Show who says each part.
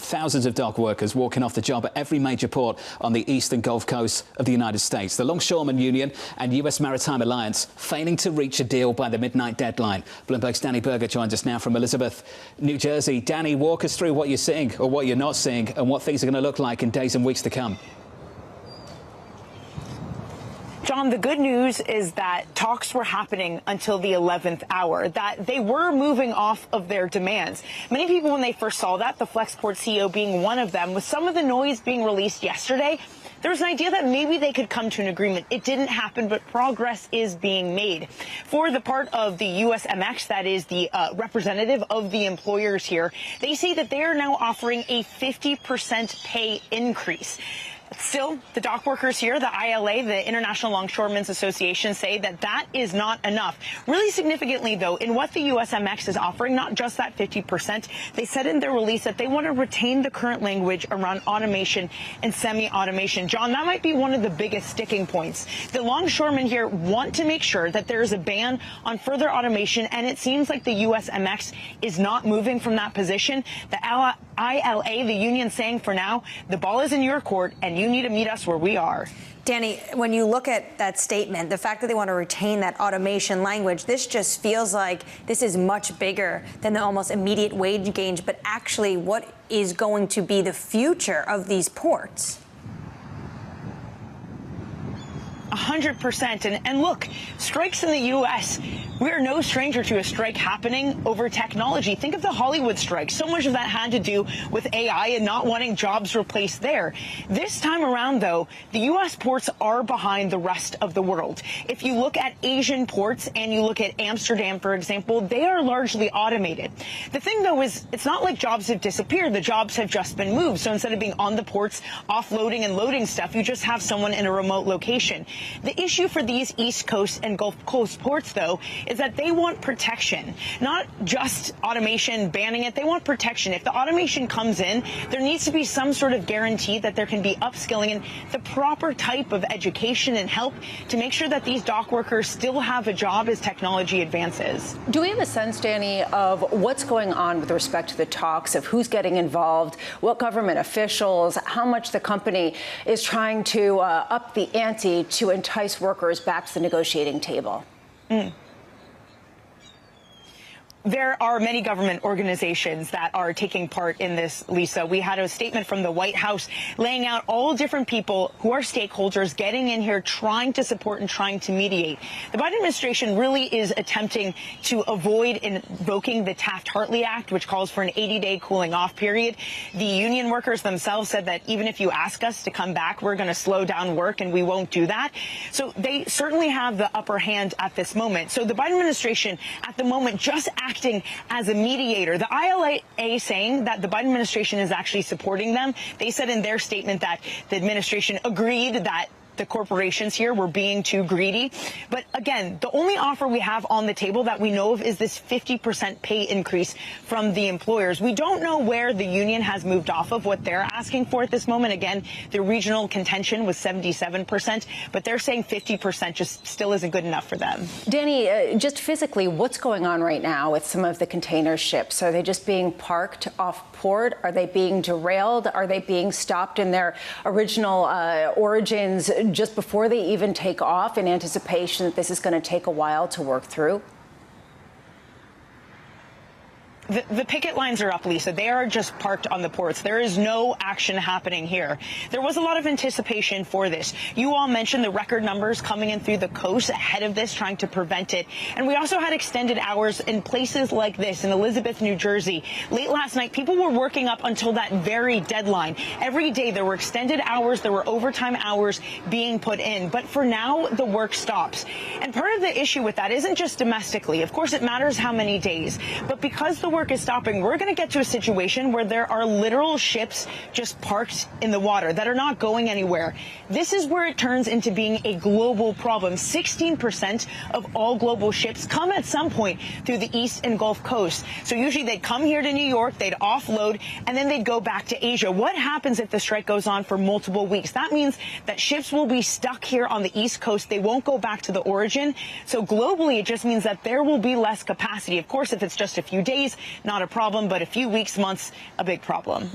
Speaker 1: thousands of dock workers walking off the job at every major port on the eastern Gulf Coast of the United States. The Longshoremen Union and U.S. Maritime Alliance failing to reach a deal by the midnight deadline. Bloomberg's Dani joins us now from Elizabeth, New Jersey. Dani, walk us through what you're seeing or what you're not seeing and what things are going to look like in days and weeks to come.
Speaker 2: John, the good news is that talks were happening until the 11th hour, that they were moving off of their demands. Many people, when they first saw that, the Flexport CEO being one of them, with some of the noise being released yesterday, there was an idea that maybe they could come to an agreement. It didn't happen, but progress is being made. For the part of the USMX, that is the representative of the employers here, they say that they are now offering a 50% pay increase. Still, the dock workers here, the ILA, the International Longshoremen's Association, say that that is not enough. Really significantly, though, in what the USMX is offering, not just that 50%, they said in their release that they want to retain the current language around automation and semi-automation. John, that might be one of the biggest sticking points. The longshoremen here want to make sure that there is a ban on further automation, and it seems like the USMX is not moving from that position. The ILA, the union, saying for now, the ball is in your court, and you need to meet us where we are.
Speaker 3: Dani, when you look at that statement, the fact that they want to retain that automation language, this just feels like this is much bigger than the almost immediate wage gains, but actually what is going to be the future of these ports.
Speaker 2: 100%. And look, strikes in the U.S., we are no stranger to a strike happening over technology. Think of the Hollywood strike. So much of that had to do with AI and not wanting jobs replaced there. This time around, though, the U.S. ports are behind the rest of the world. If you look at Asian ports and you look at Amsterdam, for example, they are largely automated. The thing, though, is it's not like jobs have disappeared. The jobs have just been moved. So instead of being on the ports, offloading and loading stuff, you just have someone in a remote location. The issue for these East Coast and Gulf Coast ports, though, is that they want protection, not just automation, banning it. They want protection. If the automation comes in, there needs to be some sort of guarantee that there can be upskilling and the proper type of education and help to make sure that these dock workers still have a job as technology advances.
Speaker 4: Do we have a sense, Dani, of what's going on with respect to the talks, of who's getting involved, what government officials, how much the company is trying to up the ante to entice workers back to the negotiating table?
Speaker 2: There are many government organizations that are taking part in this, Lisa. We had a statement from the White House laying out all different people who are stakeholders getting in here, trying to support and trying to mediate. The Biden administration really is attempting to avoid invoking the Taft-Hartley Act, which calls for an 80-day cooling off period. The union workers themselves said that even if you ask us to come back, we're going to slow down work and we won't do that. So they certainly have the upper hand at this moment. So the Biden administration at the moment just acting as a mediator. The ILA saying that the Biden administration is actually supporting them. They said in their statement that the administration agreed that the corporations here were being too greedy. But again, the only offer we have on the table that we know of is this 50% pay increase from the employers. We don't know where the union has moved off of what they're asking for at this moment. Again, the regional contention was 77%, but they're saying 50% just still isn't good enough for them.
Speaker 4: Dani, just physically, what's going on right now with some of the container ships? Are they just being parked off port? Are they being derailed? Are they being stopped in their original origins just before they even take off in anticipation that this is going to take a while to work through?
Speaker 2: The picket lines are up, Lisa. They are just parked on the ports. There is no action happening here. There was a lot of anticipation for this. You all mentioned the record numbers coming in through the coast ahead of this, trying to prevent it. And we also had extended hours in places like this, in Elizabeth, New Jersey. Late last night, people were working up until that very deadline. Every day there were extended hours, there were overtime hours being put in. But for now, the work stops. And part of the issue with that isn't just domestically. Of course, it matters how many days. But because the work is stopping, we're going to get to a situation where there are literal ships just parked in the water that are not going anywhere. This is where it turns into being a global problem. 16% of all global ships come at some point through the East and Gulf Coast. So usually they'd come here to New York, they'd offload, and then they'd go back to Asia. What happens if the strike goes on for multiple weeks? That means that ships will be stuck here on the East Coast. They won't go back to the origin. So globally, it just means that there will be less capacity. Of course, if it's just a few days, not a problem, but a few weeks, months, a big problem.